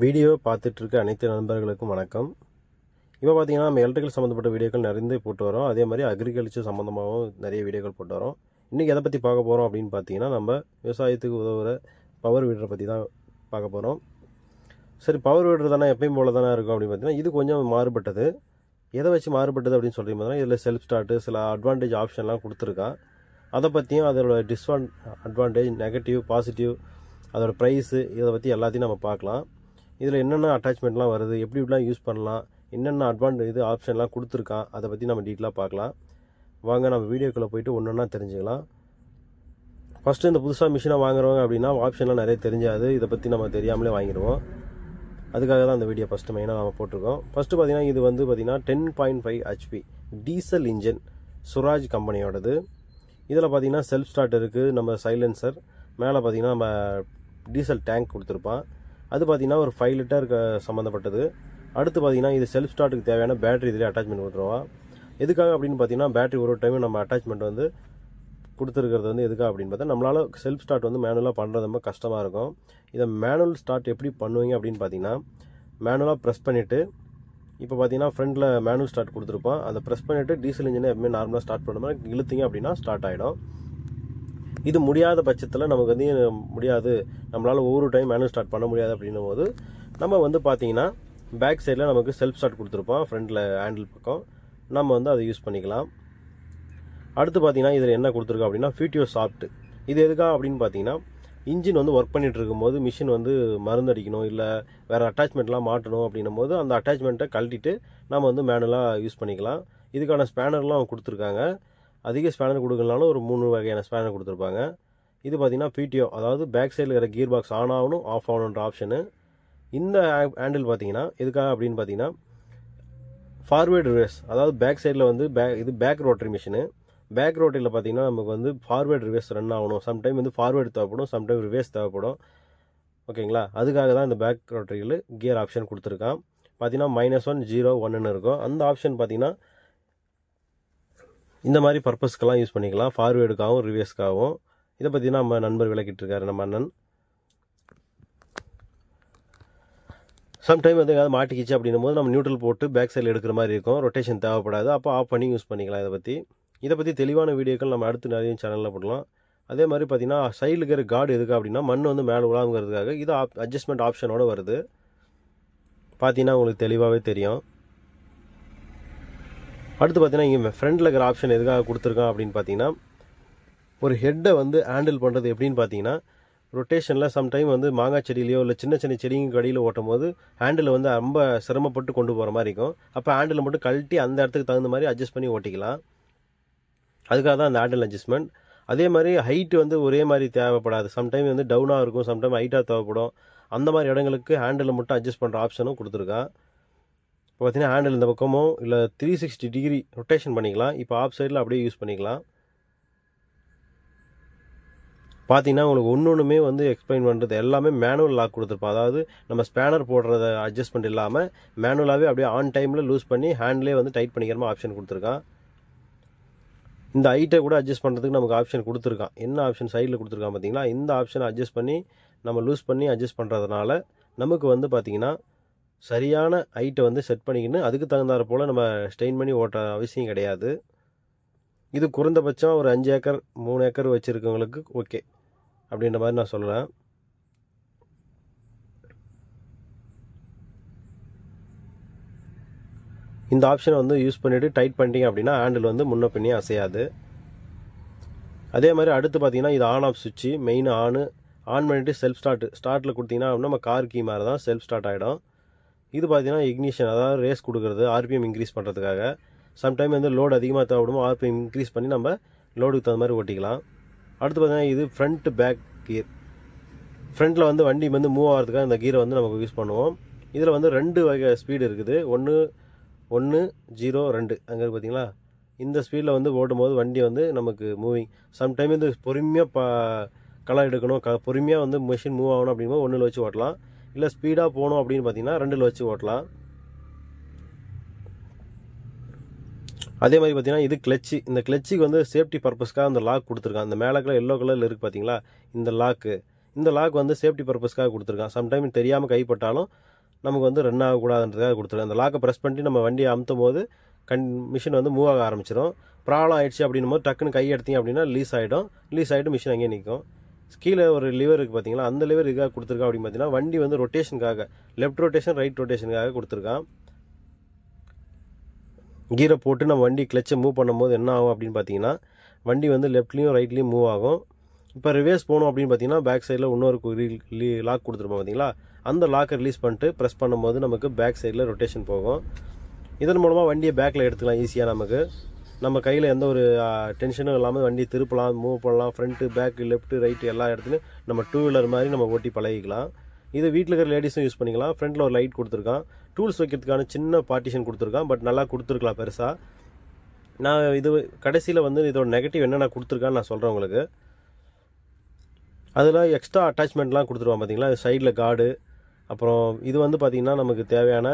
Video பார்த்துட்டு இருக்க அனைத்து நண்பர்களுக்கும் வணக்கம். இப்போ பார்த்தீங்கன்னா நம்ம எலக்ட்ரிக்கல் சம்மந்தப்பட்ட வீடியோக்கள் நிறைய போட்டு வரோம். அதே மாதிரி அக்ரிகல்ச்சர் சம்மந்தமாகவும் நிறைய வீடியோக்கள் போட்டு வரோம். இன்றைக்கி எதை பற்றி பார்க்க போகிறோம் அப்படின்னு பார்த்தீங்கன்னா, நம்ம விவசாயத்துக்கு உதவுற பவர் வீடரை பற்றி தான் பார்க்க போகிறோம். சரி, பவர் வீடர் தானே எப்பயும் போல தானே இருக்கும் அப்படின்னு பார்த்தீங்கன்னா, இது கொஞ்சம் மாறுபட்டது. எதை வச்சு மாறுபட்டது அப்படின்னு சொல்லி பார்த்தீங்கன்னா, இதில் செல்ஃப் ஸ்டார்ட்டு சில அட்வான்டேஜ் ஆப்ஷன்லாம் கொடுத்துருக்கான். அதை பற்றியும் அதோட அட்வான்டேஜ், நெகட்டிவ், பாசிட்டிவ், அதோட ப்ரைஸு, இதை பற்றி எல்லாத்தையும் நம்ம பார்க்கலாம். இதில் என்னென்ன அட்டாச்மெண்ட்லாம் வருது, எப்படி இப்படிலாம் யூஸ் பண்ணலாம், என்னென்ன அட்வான்டேஜ் ஆப்ஷன்லாம் கொடுத்துருக்கான், அதை பற்றி நம்ம டீட்டெயிலாக பார்க்கலாம். வாங்க நம்ம வீடியோக்குள்ளே போய்ட்டு ஒன்றா தெரிஞ்சுக்கலாம். ஃபஸ்ட்டு இந்த புதுசாக மிஷினை வாங்குறவங்க அப்படின்னா ஆப்ஷன்லாம் நிறைய தெரிஞ்சாது, இதை பற்றி நம்ம தெரியாமலே வாங்கிடுவோம். அதுக்காக தான் இந்த வீடியோ ஃபஸ்ட்டு மெயினாக நம்ம போட்டிருக்கோம். ஃபஸ்ட்டு பார்த்தீங்கன்னா இது வந்து பார்த்தீங்கன்னா 10.5 HP டீசல் இன்ஜின், சுராஜ் கம்பெனியோடது. இதில் பார்த்தீங்கன்னா செல்ஃப் ஸ்டார்ட் இருக்குது, நம்ம சைலன்சர், மேலே பார்த்தீங்கன்னா நம்ம டீசல் டேங்க் கொடுத்துருப்பான். அது பார்த்தீங்கன்னா ஒரு 5 லிட்டர் சம்மந்தப்பட்டது. அடுத்து பார்த்தீங்கன்னா இது செல்ஃப் ஸ்டார்ட்டுக்கு தேவையான பேட்டரி இதில் அட்டாச்மெண்ட் கொடுத்துருவான். எதுக்காக அப்படின்னு பார்த்தீங்கன்னா, பேட்டரி ஒரு டைம் நம்ம அட்டாச்மெண்ட் வந்து கொடுத்துருக்கிறது வந்து எதுக்காக அப்படின்னு பார்த்தா, நம்மளால் செல்ஃப் ஸ்டார்ட் வந்து மேனுவலாக பண்ணுறது ரொம்ப கஷ்டமாக இருக்கும். இதை மேனுவல் ஸ்டார்ட் எப்படி பண்ணுவீங்க அப்படின்னு பார்த்தீங்கன்னா, மேனுவலாக ப்ரெஸ் பண்ணிவிட்டு, இப்போ பார்த்தீங்கன்னா ஃப்ரண்ட்டில் மேனுவல் ஸ்டார்ட் கொடுத்துருப்பான். அதை ப்ரெஸ் பண்ணிவிட்டு டீசல் இன்ஜினை எப்பவுமே நார்மலாக ஸ்டார்ட் பண்ண மாதிரி இழுத்தீங்க அப்படின்னா ஸ்டார்ட் ஆகிடும். இது முடியாத பட்சத்தில் நமக்கு வந்து முடியாது, நம்மளால் ஒவ்வொரு டைம் மேனுவல் ஸ்டார்ட் பண்ண முடியாது அப்படின்னும் போது நம்ம வந்து பார்த்தீங்கன்னா பேக் சைடில் நமக்கு செல்ஃப் ஸ்டார்ட் கொடுத்துருப்போம். ஃப்ரண்ட்டில் ஹேண்டில் பக்கம் நம்ம வந்து அதை யூஸ் பண்ணிக்கலாம். அடுத்து பார்த்தீங்கன்னா இதில் என்ன கொடுத்துருக்கோம் அப்படின்னா ஃபியூட்டியோ சாஃப்ட். இது எதுக்காக அப்படின்னு பார்த்தீங்கன்னா, இன்ஜின் வந்து ஒர்க் பண்ணிகிட்டு இருக்கும்போது மிஷின் வந்து மருந்தடிக்கணும், இல்லை வேறு அட்டாச்மெண்ட்லாம் மாட்டணும் அப்படின்னும் போது அந்த அட்டாச்மெண்ட்டை கழட்டிட்டு நம்ம வந்து மேனுவலாக யூஸ் பண்ணிக்கலாம். இதுக்கான ஸ்பேனர்லாம் கொடுத்துருக்காங்க. அதிக ஸ்பேனர் கொடுக்கலனாலும் ஒரு 3 வகையான ஸ்பேனர் கொடுத்துருப்பாங்க. இது பார்த்தீங்கன்னா பிடிஓ, அதாவது பேக் சைடில் இருக்கிற கியர் பாக்ஸ் ஆன் ஆகணும், ஆஃப் ஆகணுன்ற ஆப்ஷனு. இந்த ஹேண்டில் பார்த்தீங்கன்னா எதுக்காக அப்படின்னு பார்த்தீங்கன்னா, ஃபார்வேர்டு ரிவர்ஸ், அதாவது பேக் சைடில் வந்து இது பேக் ரோட்டரி மிஷினு. பேக் ரோட்டரியில் பார்த்தீங்கன்னா நமக்கு வந்து ஃபார்வேர்டு ரிவர்ஸ் ரன் ஆகணும். சம்டைம் வந்து ஃபார்வேர்டு தேவைப்படும், சம்டைம் ரிவர்ஸ் தேவைப்படும். ஓகேங்களா? அதுக்காக தான் இந்த பேக் ரோட்டரியில் கியர் ஆப்ஷன் கொடுத்துருக்கான். பார்த்தீங்கன்னா -1, 0, 1ன்னு இருக்கும். அந்த ஆப்ஷன் பார்த்தீங்கன்னா இந்த மாதிரி பர்பஸ்க்கெல்லாம் யூஸ் பண்ணிக்கலாம், ஃபார்வேர்டுக்காகவும் ரிவர்ஸ்க்காகவும். இதை பற்றி நம்ம நண்பர் விளக்கிட்டு இருக்காரு, நம்ம அண்ணன். சம்டைம் வந்து எதாவது மாட்டிக்கிச்சு அப்படின்னும் போது நம்ம நியூட்ரல் போட்டு பேக் சைடில் எடுக்கிற மாதிரி இருக்கும், ரொட்டேஷன் தேவைப்படாது, அப்போ ஆஃப் பண்ணி யூஸ் பண்ணிக்கலாம். இதை பற்றி தெளிவான வீடியோக்கள் நம்ம அடுத்து நிறைய சேனலில் போடலாம். அதே மாதிரி பார்த்தீங்கன்னா சைடில் இருக்கிற கார்டு எதுக்கு அப்படின்னா, மண் வந்து மேலே விழாங்கிறதுக்காக. இது அட்ஜஸ்ட்மெண்ட் ஆப்ஷனோடு வருது, பார்த்தீங்கன்னா உங்களுக்கு தெளிவாகவே தெரியும். அடுத்து பார்த்தீங்கன்னா இங்கே ஃப்ரண்டில் இருக்கிற ஆப்ஷன் எதுக்காக கொடுத்துருக்கான் அப்படின்னு பார்த்தீங்கன்னா, ஒரு ஹெட்டை வந்து ஹேண்டில் பண்ணுறது எப்படின்னு பார்த்தீங்கன்னா, ரொட்டேஷனில் சம்டைம் வந்து மாங்காய் செடியிலையோ இல்லை சின்ன சின்ன செடிங்க கடியில் ஓட்டும் போது ஹேண்டில் வந்து ரொம்ப சிரமப்பட்டு கொண்டு போகிற மாதிரி இருக்கும். அப்போ ஹேண்டில் மட்டும் கழட்டி அந்த இடத்துக்கு தகுந்த மாதிரி அட்ஜஸ்ட் பண்ணி ஓட்டிக்கலாம். அதுக்காக தான் அந்த ஹேண்டில் அட்ஜஸ்ட்மெண்ட். அதே மாதிரி ஹைட்டு வந்து ஒரே மாதிரி தேவைப்படாது, சம்டைம் வந்து டவுனாக இருக்கும், சம்டைம் ஹைட்டாக தேவைப்படும். அந்த மாதிரி இடங்களுக்கு ஹேண்டில் மட்டும் அட்ஜஸ்ட் பண்ணுற ஆப்ஷனும் கொடுத்துருக்கான். இப்போ பார்த்தீங்கன்னா ஹேண்டில் இந்த பக்கமும் இல்லை 360 டிகிரி ரொட்டேஷன் பண்ணிக்கலாம். இப்போ ஆஃப் சைடில் அப்படியே யூஸ் பண்ணிக்கலாம். பார்த்தீங்கன்னா உங்களுக்கு ஒன்றுமே வந்து எக்ஸ்பிளைன் பண்ணுறது எல்லாமே மேனுவல் லாக் கொடுத்துருப்போம். அதாவது நம்ம ஸ்பேனர் போடுறத அட்ஜஸ்ட்மெண்ட் இல்லாமல் மேனுவலாகவே அப்படியே ஆன் டைமில் லூஸ் பண்ணி ஹேண்ட்லேயே வந்து டைட் பண்ணிக்கிற மாதிரி ஆப்ஷன் கொடுத்துருக்கான். இந்த ஹைட்டை கூட அட்ஜஸ்ட் பண்ணுறதுக்கு நமக்கு ஆப்ஷன் கொடுத்துருக்கான். என்ன ஆப்ஷன் சைடில் கொடுத்துருக்கான் பார்த்தீங்களா? இந்த ஆப்ஷனை அட்ஜஸ்ட் பண்ணி நம்ம லூஸ் பண்ணி அட்ஜஸ்ட் பண்ணுறதுனால நமக்கு வந்து பார்த்தீங்கன்னா சரியான ஹைட்டை வந்து செட் பண்ணிக்கின்னு அதுக்கு தகுந்தாற போல் நம்ம ஸ்ட்ரெயின் பண்ணி ஓட்ட அவசியம் கிடையாது. இது குறைந்தபட்சம் ஒரு 5 ஏக்கர் 3 ஏக்கர் வச்சுருக்கவங்களுக்கு ஓகே அப்படின்ற மாதிரி நான் சொல்கிறேன். இந்த ஆப்ஷனை வந்து யூஸ் பண்ணிவிட்டு டைட் பண்ணிட்டீங்க அப்படின்னா ஹேண்டில் வந்து முன்ன பின்னே அசையாது. அதே மாதிரி அடுத்து பார்த்தீங்கன்னா இது ஆன் ஆஃப் சுவிட்சு, மெயின் ஆன் பண்ணிவிட்டு செல்ஃப் ஸ்டார்ட்டில் கொடுத்தீங்கன்னா நம்ம கார் கீ மாதிரி தான் செல்ஃப் ஸ்டார்ட் ஆகிடும். இது பார்த்தீங்கன்னா இக்னிஷன், அதாவது ரேஸ் கொடுக்குறது, ஆர்பிஎம் இன்க்ரீஸ் பண்ணுறதுக்காக. சம்டைம் வந்து லோடு அதிகமாக தேவைப்படுமோ ஆர்பிஎம் இன்க்ரீஸ் பண்ணி நம்ம லோடுக்கு தகுந்த மாதிரி ஓட்டிக்கலாம். அடுத்து பார்த்தீங்கன்னா இது ஃப்ரண்ட் பேக் கியர். ஃப்ரண்ட்டில் வந்து வண்டி வந்து மூவ் ஆகிறதுக்காக இந்த கீரை வந்து நமக்கு யூஸ் பண்ணுவோம். இதில் வந்து 2 வகை ஸ்பீடு இருக்குது, 1, 0, 2 அங்கே பார்த்தீங்களா? இந்த ஸ்பீடில் வந்து ஓட்டும்போது வண்டி வந்து நமக்கு மூவிங். சம்டைம் வந்து பொறுமையாக களை எடுக்கணும், பொறுமையாக வந்து மிஷின் மூவ் ஆகணும் அப்படிங்கும்போது 1ல் வச்சு ஓட்டலாம். இல்லை ஸ்பீடாக போகணும் அப்படின்னு பார்த்தீங்கன்னா 2ல் வச்சு ஓட்டலாம். அதே மாதிரி பார்த்தீங்கன்னா இது கிளச்சு. இந்த கிளச்சுக்கு வந்து சேஃப்டி பர்பஸ்க்காக அந்த லாக் கொடுத்துருக்கான். அந்த மேலே கலர் எல்லோ கலரில் இருக்குது பார்த்தீங்களா? இந்த லாக்கு இந்த லாக் வந்து சேஃப்டி பர்பஸ்க்காக கொடுத்துருக்கான். சம்டைம் தெரியாமல் கைப்பட்டாலும் நமக்கு வந்து ரன் ஆகக்கூடாதுன்றதுக்காக கொடுத்துருக்கான். அந்த லாக்கை ப்ரெஸ் பண்ணிட்டு நம்ம வண்டியை அமுத்தும் போது மிஷின் வந்து மூவ் ஆக ஆரம்பிச்சிடும். ப்ராப்ளம் ஆயிடுச்சு அப்படின்னும் போது டக்குன்னு கை எடுத்தீங்க அப்படின்னா ரிலீஸ் ஆகிட்டு மிஷின் அங்கேயே நிற்கும். கீழே ஒரு லிவர் இருக்குது பார்த்தீங்களா, அந்த லிவர் இதுக்காக கொடுத்துருக்கா அப்படின்னு பார்த்தீங்கன்னா வண்டி வந்து ரொட்டேஷனுக்காக, லெஃப்ட் ரொட்டேஷன் ரைட் ரொட்டேஷனுக்காக கொடுத்துருக்கான். கீரை போட்டு நம்ம வண்டி கிளச்சை மூவ் பண்ணும்போது என்ன ஆகும் அப்படின்னு பார்த்தீங்கன்னா வண்டி வந்து லெஃப்ட்லேயும் ரைட்லேயும் மூவ் ஆகும். இப்போ ரிவர்ஸ் போகணும் அப்படின்னு பார்த்தீங்கன்னா பேக் சைடில் இன்னொரு லாக் கொடுத்துருப்போம் பார்த்தீங்களா, அந்த லாக்கை ரிலீஸ் பண்ணிட்டு ப்ரெஸ் பண்ணும்போது நமக்கு பேக் சைடில் ரொட்டேஷன் போகும். இதன் மூலமாக வண்டியை பேக்கில் எடுத்துக்கலாம் ஈஸியாக. நமக்கு நம்ம கையில் எந்த ஒரு டென்ஷனும் இல்லாமல் வண்டி திருப்பலாம், மூவ் பண்ணலாம். ஃப்ரண்ட்டு பேக்கு லெஃப்ட்டு ரைட்டு எல்லா இடத்துலையும் நம்ம டூ வீலர் மாதிரி நம்ம ஓட்டி பழகிக்கலாம். இது வீட்டில் இருக்கிற லேடிஸும் யூஸ் பண்ணிக்கலாம். ஃப்ரண்ட்டில் ஒரு லைட் கொடுத்துருக்கான். டூல்ஸ் வைக்கிறதுக்கான சின்ன பார்ட்டிஷன் கொடுத்துருக்கான். பட் நல்லா கொடுத்துருக்கலாம் பெருசாக. நான் இது கடைசியில் வந்து இதோட நெகட்டிவ் என்னென்ன கொடுத்துருக்கான்னு நான் சொல்கிறேன் உங்களுக்கு. அதில் எக்ஸ்ட்ரா அட்டாச்மெண்ட்லாம் கொடுத்துருவான் பார்த்தீங்களா, சைடில் கார்டு. அப்புறம் இது வந்து பார்த்திங்கன்னா நமக்கு தேவையான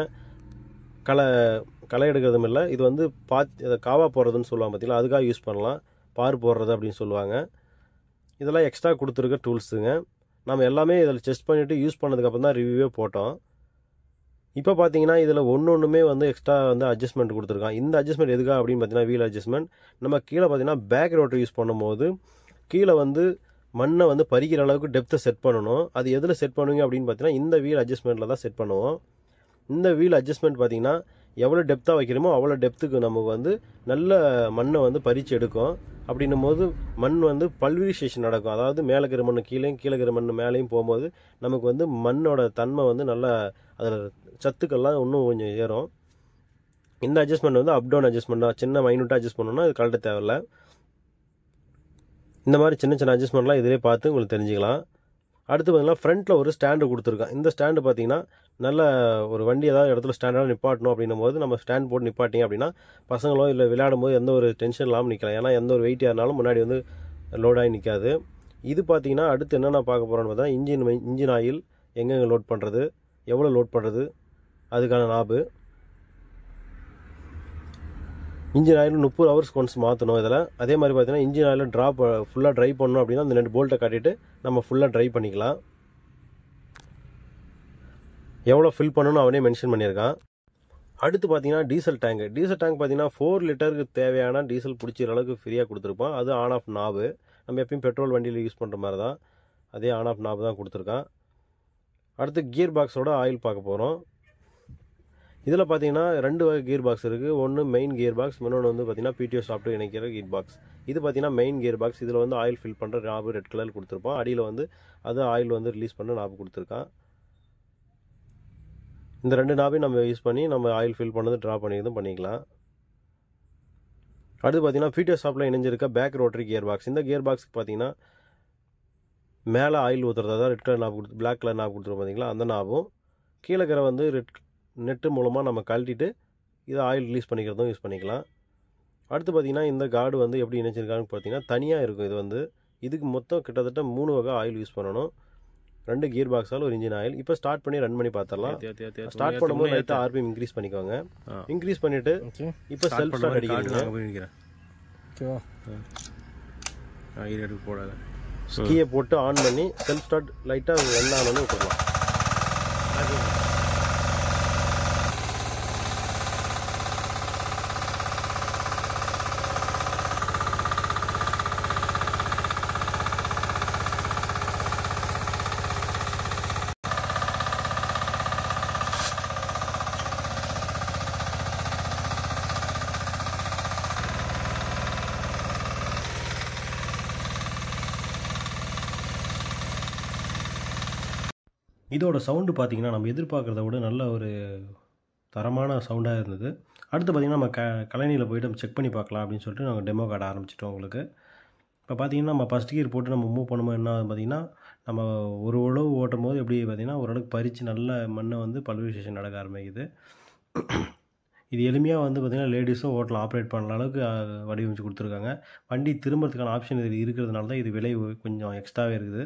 களை எடுக்கிறதும் இல்லை, இது வந்து காவா போடுறதுன்னு சொல்லுவாங்க பார்த்தீங்களா, அதுக்காக யூஸ் பண்ணலாம். பார் போடுறது அப்படின்னு சொல்லுவாங்க. இதெல்லாம் எக்ஸ்ட்ரா கொடுத்துருக்க டூல்ஸுங்க. நம்ம எல்லாமே இதில் செக் பண்ணிவிட்டு யூஸ் பண்ணதுக்கப்புறம் தான் ரிவ்யூவே போட்டோம். இப்போ பார்த்தீங்கன்னா இதில் ஒன்றுமே வந்து எக்ஸ்ட்ரா வந்து அட்ஜஸ்ட்மெண்ட் கொடுத்துருக்கான். இந்த அட்ஜஸ்ட்மெண்ட் எதுக்காக அப்படின்னு பார்த்தீங்கன்னா வீல் அட்ஜஸ்ட்மெண்ட். நம்ம கீழே பார்த்தீங்கன்னா பேக் ரோட்டர் யூஸ் பண்ணும்போது கீழே வந்து மண்ணை வந்து பறிக்கிற அளவுக்கு டெப்த்தை செட் பண்ணணும். அது எதில் செட் பண்ணுவீங்க அப்படின்னு பார்த்தீங்கன்னா இந்த வீல் அட்ஜஸ்ட்மெண்ட்டில் தான் செட் பண்ணுவோம். இந்த வீல் அட்ஜஸ்ட்மெண்ட் பார்த்தீங்கன்னா எவ்வளோ டெப்த்தாக வைக்கிறோமோ அவ்வளோ டெப்த்துக்கு நமக்கு வந்து நல்ல மண்ணை வந்து பறித்து எடுக்கும். அப்படின்னும் போது மண் வந்து பல்வரைசேஷன் நடக்கும். அதாவது மேலே இருக்கிற மண் கீழே இருக்கிற மண் மேலேயும் போகும்போது நமக்கு வந்து மண்ணோட தன்மை வந்து நல்லா அதில் சத்துக்கள்லாம் இன்னும் கொஞ்சம் ஏறும். இந்த அட்ஜஸ்ட்மெண்ட் வந்து அப் டவுன் அட்ஜஸ்ட்மெண்ட் தான். சின்ன மைனூட்டாக அட்ஜஸ்ட் பண்ணணும்னா இது கழட்ட தேவையில்லை. இந்த மாதிரி சின்ன சின்ன அட்ஜஸ்ட்மெண்ட்லாம் இதிலே பார்த்து உங்களுக்கு தெரிஞ்சுக்கலாம். அடுத்து பார்த்தீங்கன்னா ஃப்ரண்ட்டில் ஒரு ஸ்டாண்டு கொடுத்துருக்கான். இந்த ஸ்டாண்டு பார்த்தீங்கன்னா நல்ல ஒரு வண்டி ஏதாவது இடத்துல ஸ்டாண்டாக நிப்பாட்டணும் அப்படின்னும் போது நம்ம ஸ்டாண்ட் போட்டு நிப்பாட்டிங்க அப்படின்னா பசங்களோ இல்லை விளையாடும் போது எந்த ஒரு டென்ஷன் இல்லாமல் நிற்கலாம். ஏன்னா எந்த ஒரு வெயிட்டாக இருந்தாலும் முன்னாடி வந்து லோடாகி நிற்காது. இது பார்த்தீங்கன்னா அடுத்து என்னென்ன பார்க்க போகிறோன்னு பார்த்தா இன்ஜின் ஆயில் எங்கெங்கே லோட் பண்ணுறது, எவ்வளோ லோட் பண்ணுறது, அதுக்கான நாபு. இன்ஜின் ஆயில் 30 ஹவர்ஸ்க்கு ஒன்ஸ் மாற்றணும் இதில். அதே மாதிரி பார்த்தீங்கன்னா இன்ஜின் ஆயில் ஃபுல்லாக ட்ரை பண்ணணும் அப்படின்னா அந்த 2 போல்ட்டை காட்டிட்டு நம்ம ஃபுல்லாக ட்ரை பண்ணிக்கலாம். எவ்வளோ ஃபில் பண்ணணும்னு அவனே மென்ஷன் பண்ணியிருக்கான். அடுத்து பார்த்தீங்கன்னா டீசல் டேங்க் பார்த்தீங்கன்னா 4 லிட்டருக்கு தேவையான டீசல் பிடிச்சிற அளவுக்கு ஃப்ரீயாக கொடுத்துருப்பான். அது ஆன் ஆஃப் நாபு. நம்ம எப்பயும் பெட்ரோல் வண்டியில் யூஸ் பண்ணுற மாதிரி தான் அதே ஆன் ஆஃப் நாபு தான் கொடுத்துருக்கான். அடுத்து கியர் பாக்ஸோட ஆயில் பார்க்க போகிறோம். இதில் பார்த்தீங்கன்னா 2 வகை கியர் பாக்ஸ் இருக்குது. ஒன்று மெயின் கியர் பாக்ஸ், இன்னொன்று வந்து பார்த்தீங்கன்னா பிடிஓ சாஃப்ட்வேர் இணைக்கிற கியர் பாக்ஸ். இது பார்த்தீங்கன்னா மெயின் கியர் பாக்ஸ். இதில் வந்து ஆயில் ஃபில் பண்ணுற நாபு ரெட் கலர் கொடுத்துருப்பான். அடியில் வந்து அது ஆயில் வந்து ரிலீஸ் பண்ண நாபு கொடுத்துருக்கான். இந்த 2 நாபையும் நம்ம யூஸ் பண்ணி நம்ம ஆயில் ஃபில் பண்ணது ட்ரா பண்ணிக்கிறதும் பண்ணிக்கலாம். அடுத்து பார்த்தீங்கன்னா பிடிஓ சாஃப்ட்வேர் இணைஞ்சிருக்க பேக் ரோட்டரி கியர் பாக்ஸ். இந்த கியர் பாக்ஸுக்கு பார்த்தீங்கன்னா மேலே ஆயில் ஊற்றுறது, அதாவது red colour knob black colour knob கொடுத்துருவோம் பார்த்தீங்களா, அந்த நாபும் கீழே இருக்கிற வந்து நெட்டு மூலமாக நம்ம கழட்டிட்டு இதை ஆயில் ரிலீஸ் பண்ணிக்கிறதும் யூஸ் பண்ணிக்கலாம். அடுத்து பார்த்திங்கன்னா இந்த கார்டு வந்து எப்படி இணைச்சிருக்கான்னு பார்த்தீங்கன்னா தனியாக இருக்கும். இது வந்து இதுக்கு மொத்தம் கிட்டத்தட்ட 3 வகை ஆயில் யூஸ் பண்ணணும். 2 கியர் பாக்ஸால் ஒரு இன்ஜின் ஆயில். இப்போ ஸ்டார்ட் பண்ணி ரன் பண்ணி பார்த்துடலாம். ஸ்டார்ட் பண்ணும்போது லைட்டாக ஆர்பிஎம் இன்க்ரீஸ் பண்ணிக்கோங்க. இன்க்ரீஸ் பண்ணிவிட்டு இப்போ செல்ஃப் ஸ்டார்ட் அடிக்கிறீங்க. கீயை போட்டு ஆன் பண்ணி செல்ஃப் ஸ்டார்ட் லைட்டாக ரன் ஆனோன்னு விட்டுடலாம். இதோட சவுண்டு பார்த்திங்கன்னா நம்ம எதிர்பார்க்குறத விட நல்ல ஒரு தரமான சவுண்டாக இருந்தது. அடுத்து பார்த்திங்கன்னா நம்ம கழனியில் போய்ட்டு நம்ம செக் பண்ணி பார்க்கலாம் அப்படின்னு சொல்லிட்டு நாங்கள் டெமோ கார்டு ஆரம்பிச்சிட்டோம் உங்களுக்கு. இப்போ பார்த்திங்கன்னா நம்ம ஃபஸ்ட் கியர் போட்டு நம்ம மூவ் பண்ணும்போது என்ன பார்த்திங்கன்னா நம்ம ஒரு உழவு ஓட்டும் போது எப்படி பார்த்திங்கன்னா ஓரளவுக்கு பறித்து நல்ல மண்ணை வந்து பல்வரைசேஷன் நடக்க ஆரம்பிக்குது. இது எளிமையாக வந்து பார்த்திங்கன்னா லேடிஸும் ஓட்டலாம், ஆப்ரேட் பண்ணுற அளவுக்கு வடிவமைச்சு கொடுத்துருக்காங்க. வண்டி திரும்புறதுக்கான ஆப்ஷன் இது இருக்கிறதுனால தான் இது விலை கொஞ்சம் எக்ஸ்ட்ராவே இருக்குது.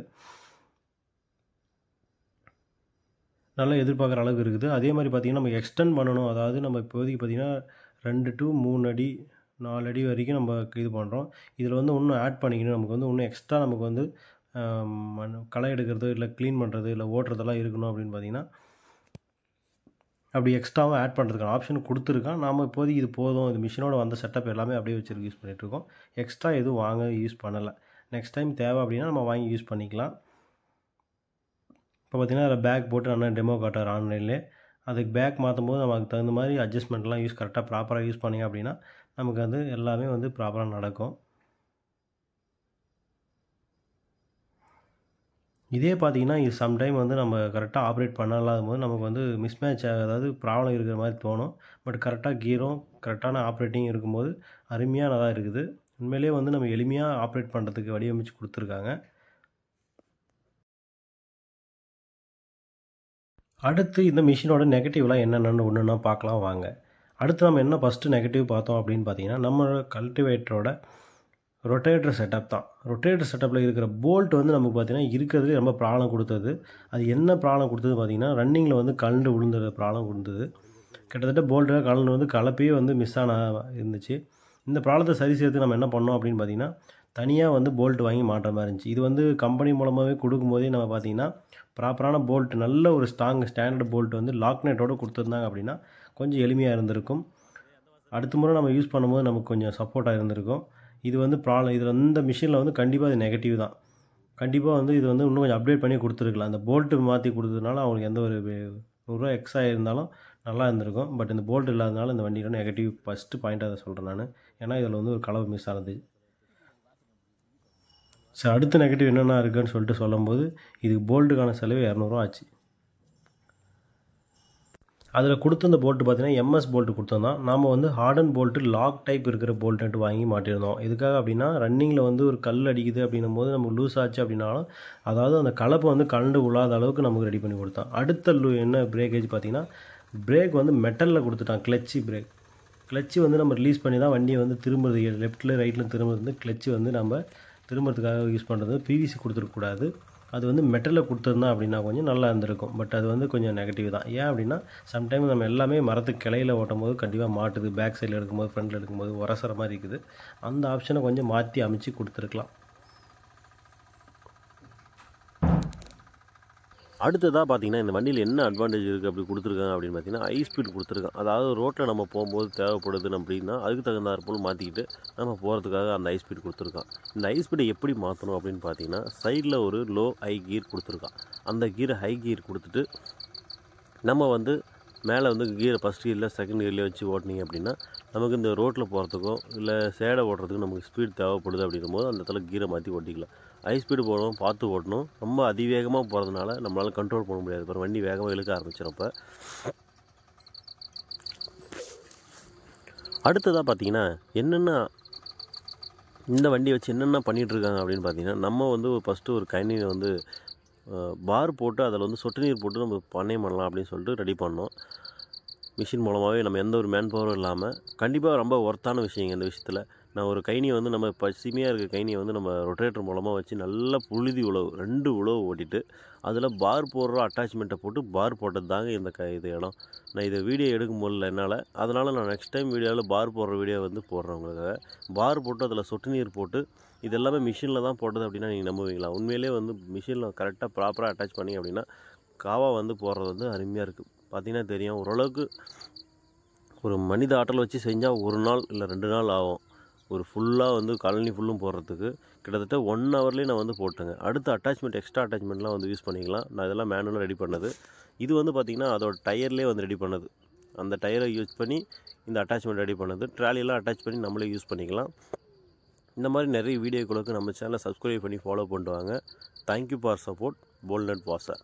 நல்லா எதிர்பார்க்குற அளவுக்கு இருக்குது. அதே மாதிரி பார்த்திங்கன்னா நம்ம எக்ஸ்டெண்ட் பண்ணணும். அதாவது நம்ம இப்போதைக்கு பார்த்திங்கன்னா 2 to 3 அடி 4 அடி வரைக்கும் நம்ம இது பண்ணுறோம். இதில் வந்து இன்னும் ஆட் பண்ணிக்கணும். நமக்கு வந்து இன்னும் எக்ஸ்ட்ரா நமக்கு வந்து களை எடுக்கிறது இல்லை க்ளீன் பண்ணுறது இல்லை ஓட்டுறதெல்லாம் இருக்கணும் அப்படின்னு பார்த்தீங்கன்னா அப்படி எக்ஸ்ட்ராவாக ஆட் பண்ணுறதுக்கான ஆப்ஷன் கொடுத்துருக்கான். நாம் இப்போதைக்கு இது போதும், இது மிஷினோட வந்த செட்டப் எல்லாமே அப்படியே வச்சுருக்கு யூஸ் பண்ணிகிட்ருக்கோம். எக்ஸ்ட்ரா எதுவும் வாங்க யூஸ் பண்ணலை. நெக்ஸ்ட் டைம் தேவை அப்படின்னா நம்ம வாங்கி யூஸ் பண்ணிக்கலாம். இப்போ பார்த்திங்கன்னா அதில் பேக் போட்டு நான் டெமோ காட்டுறேன் ஆன்லைன்லேயே. அதுக்கு பேக் மாற்றும் போது நமக்கு தகுந்த மாதிரி அட்ஜஸ்ட்மெண்ட்லாம் கரெக்டாக ப்ராப்பராக யூஸ் பண்ணிங்க அப்படின்னா நமக்கு வந்து எல்லாமே வந்து ப்ராப்பராக நடக்கும். இதே பார்த்திங்கன்னா இது சம்டைம் வந்து நம்ம கரெக்டாக ஆப்ரேட் பண்ணலாத போது நமக்கு வந்து மிஸ்மேட்ச் அதாவது ப்ராப்ளம் இருக்கிற மாதிரி தோணும். பட் கரெக்டாக கீரும் கரெக்டான ஆப்ரேட்டிங் இருக்கும்போது அருமையானதாக இருக்குது. உண்மையிலே வந்து நம்ம எளிமையாக ஆப்ரேட் பண்ணுறதுக்கு வடிவமைச்சு கொடுத்துருக்காங்க. அடுத்து இந்த மிஷினோட நெகட்டிவ்லாம் என்னென்னு ஒன்றுன்னா பார்க்கலாம் வாங்க. அடுத்து நம்ம என்ன ஃபஸ்ட்டு நெகட்டிவ் பார்த்தோம் அப்படின்னு பார்த்தீங்கன்னா நம்மளோட கல்டிவேட்டரோட ரொட்டேட்டர் செட்டப் தான். ரொட்டேட்டர் செட்டப்பில் இருக்கிற போல்ட் வந்து நமக்கு பார்த்திங்கன்னா இருக்கிறதுலே ரொம்ப ப்ராப்ளம் கொடுத்தது. அது என்ன ப்ராப்ளம் கொடுத்தது பார்த்திங்கன்னா ரன்னிங்கில் வந்து கலண்டு விழுந்துற ப்ராப்ளம் கொடுத்தது. கிட்டத்தட்ட போல்ட்டு கலண்டு வந்து கலப்பையே வந்து மிஸ் ஆன இருந்துச்சு. இந்த ப்ராப்ளத்தை சரி செய்யறதுக்கு நம்ம என்ன பண்ணோம் அப்படின்னு பார்த்திங்கன்னா தனியாக வந்து போல்ட் வாங்கி மாட்டுற மாதிரி இருந்துச்சு. இது வந்து கம்பெனி மூலமாகவே கொடுக்கும்போதே நம்ம பார்த்திங்கன்னா ப்ராப்பரான போல்ட் நல்ல ஒரு ஸ்டாண்டர்ட் போல்ட் வந்து லாக்நெட்டோடு கொடுத்துருந்தாங்க அப்படின்னா கொஞ்சம் எளிமையாக இருந்திருக்கும். அடுத்த முறை நம்ம யூஸ் பண்ணும்போது நமக்கு கொஞ்சம் சப்போர்ட்டாக இருந்திருக்கும். இது வந்து ப்ராப்ளம் இதில் இந்த மிஷினில் வந்து கண்டிப்பாக இது நெகட்டிவ் தான். கண்டிப்பாக வந்து இது வந்து இன்னும் கொஞ்சம் அப்டேட் பண்ணி கொடுத்துருக்கலாம். அந்த போல்ட்டு மாற்றி கொடுத்ததுனால அவங்களுக்கு எந்த ஒரு ₹100 எக்ஸ்ட்ரா இருந்தாலும் நல்லா இருந்திருக்கும். பட் இந்த போல்ட் இல்லாதனால இந்த வண்டியோட நெகட்டிவ் ஃபஸ்ட்டு பாயிண்ட்டாக அதை சொல்கிறேன் நான். ஏன்னா இதில் வந்து ஒரு கலவை மிஸ் ஆனது. சரி, அடுத்த நெகட்டிவ் என்னென்ன இருக்குதுன்னு சொல்லிட்டு சொல்லும்போது இதுக்கு போல்ட்டுக்கான செலவு ₹200 ஆச்சு. அதில் கொடுத்துருந்த போல்ட்டு பார்த்தீங்கன்னா எம்எஸ் போல்ட்டு கொடுத்துருந்தோம். நாம் வந்து ஹார்டன் போல்ட்டு லாக் டைப் இருக்கிற போல்ட்டு வாங்கி மாட்டியிருந்தோம். எதுக்காக அப்படின்னா ரன்னிங்கில் வந்து ஒரு கல் அடிக்குது அப்படின்னும் போது நமக்கு லூஸ் ஆச்சு அப்படின்னாலும் அதாவது அந்த கலப்பை வந்து கலண்டு விழாத அளவுக்கு நமக்கு ரெடி பண்ணி கொடுத்தான். அடுத்த என்ன பிரேக்கேஜ் பார்த்திங்கன்னா பிரேக் வந்து மெட்டலில் கொடுத்துட்டான். கிளச்சு வந்து நம்ம ரிலீஸ் பண்ணி தான் வண்டியை வந்து திரும்புறது லெஃப்ட்டில் ரைட்டில் திரும்புறது வந்து கிளச்சு வந்து நம்ம திரும்புறதுக்காக யூஸ் பண்ணுறது. பிவிசி கொடுத்துருக்கக்கூடாது. அது வந்து மெட்டலில் கொடுத்துருந்தா அப்படின்னா கொஞ்சம் நல்லா இருந்திருக்கும். பட் அது வந்து கொஞ்சம் நெகட்டிவ் தான். ஏன் அப்படின்னா சம்டைம் நம்ம எல்லாமே மரத்துக்கு கிளையில் ஓட்டும் போது கண்டிப்பாக மாட்டுது. பேக் சைடில் எடுக்கும்போது ஃப்ரண்டில் எடுக்கும்போது உரசுற மாதிரி இருக்குது. அந்த ஆப்ஷனை கொஞ்சம் மாற்றி அமைச்சு கொடுத்துருக்கலாம். அடுத்ததாக பார்த்தீங்கன்னா இந்த வண்டியில் என்ன அட்வான்டேஜ் இருக்குது அப்படி கொடுத்துருக்காங்க அப்படின்னு பார்த்தீங்கன்னா ஹை ஸ்பீட் கொடுத்துருக்கான். அதாவது ரோட்டில் நம்ம போகும்போது தேவைப்படுது அப்படின்னா அதுக்கு தகுந்தாற் போல் மாற்றிக்கிட்டு நம்ம போகிறதுக்காக அந்த ஹை ஸ்பீட் கொடுத்துருக்கான். இந்த ஹை ஸ்பீடை எப்படி மாற்றணும் அப்படின்னு பார்த்தீங்கன்னா சைடில் ஒரு லோ ஹை கீர் கொடுத்துருக்கான். அந்த கீரை ஹை கீர் கொடுத்துட்டு நம்ம வந்து மேலே வந்து கீரை ஃபஸ்ட் கீரில் செகண்ட் கீர்லேயே வச்சு ஓட்டினீங்க அப்படின்னா நமக்கு இந்த ரோட்டில் போகிறதுக்கோ இல்லை சேடை ஓட்டுறதுக்கு நமக்கு ஸ்பீட் தேவைப்படுது அப்படின்னும் போது அந்த இடத்துல கீரை மாற்றி ஓட்டிக்கலாம். ஹை ஸ்பீடு போகணும், பார்த்து ஓட்டணும். ரொம்ப அதிவேகமாக போகிறதுனால நம்மளால் கண்ட்ரோல் பண்ண முடியாது. இப்போ வண்டி வேகமாக இழுக்க ஆரம்பிச்சிடப்ப அடுத்ததாக பார்த்தீங்கன்னா என்னென்ன இந்த வண்டியை வச்சு என்னென்ன பண்ணிகிட்ருக்காங்க அப்படின்னு பார்த்தீங்கன்னா நம்ம வந்து ஃபஸ்ட்டு ஒரு கணினியை வந்து பார் போட்டு அதில் வந்து சொட்டு நீர் போட்டு நம்ம பண்ணையம் பண்ணலாம் அப்படின்னு சொல்லிட்டு ரெடி பண்ணோம். மிஷின் மூலமாகவே நம்ம எந்த ஒரு மேன் பவரும் இல்லாமல் கண்டிப்பாக ரொம்ப ஒர்த்தான விஷயங்க இந்த விஷயத்தில். நான் ஒரு கைனியை வந்து நம்ம பசுமையாக இருக்க கைனியை வந்து நம்ம ரொட்டேட்டர் மூலமாக வச்சு நல்லா புழுதி உழவு 2 உழவு ஓட்டிட்டு அதில் பார் போடுற அட்டாச்மெண்ட்டை போட்டு பார் போட்டது தாங்க இந்த இது இடம். நான் இதை வீடியோ எடுக்க முடியல என்னால். அதனால் நான் நெக்ஸ்ட் டைம் வீடியோவில் பார் போடுற வீடியோ வந்து போடுறேன் உங்களுக்காக. பார் போட்டு அதில் சொட்டு நீர் போட்டு இது எல்லாமே மிஷினில் தான் போட்டது அப்படின்னா நீங்கள் நம்புவீங்களா? உண்மையிலே வந்து மிஷினில் கரெக்டாக ப்ராப்பராக அட்டாச் பண்ணி அப்படின்னா காவா வந்து போடுறது வந்து அருமையாக இருக்குது. பார்த்திங்கன்னா தெரியும். ஓரளவுக்கு ஒரு மனித ஆற்றல் வச்சு செஞ்சால் 1 நாள் இல்லை 2 நாள் ஆகும். ஒரு ஃபுல்லாக வந்து காலனி ஃபுல்லும் போடுறதுக்கு கிட்டத்தட்ட 1 ஹவர்லேயே நான் வந்து போட்டேங்க. அடுத்த அட்டாச்மெண்ட் எக்ஸ்ட்ரா அட்டாச்மெண்ட்லாம் வந்து யூஸ் பண்ணிக்கலாம். நான் இதெல்லாம் மேனுவலாக ரெடி பண்ணது. இது வந்து பார்த்திங்கன்னா அதோட டயர்லேயே வந்து ரெடி பண்ணது. அந்த டயரை யூஸ் பண்ணி இந்த அட்டாச்மெண்ட் ரெடி பண்ணது. ட்ராலியெல்லாம் அட்டாச் பண்ணி நம்மளே யூஸ் பண்ணிக்கலாம். இந்த மாதிரி நிறைய வீடியோக்களுக்கு நம்ம சேனலை சப்ஸ்கிரைப் பண்ணி ஃபாலோ பண்ணிட்டு வாங்க. Thank you for support. Bolt nut washer.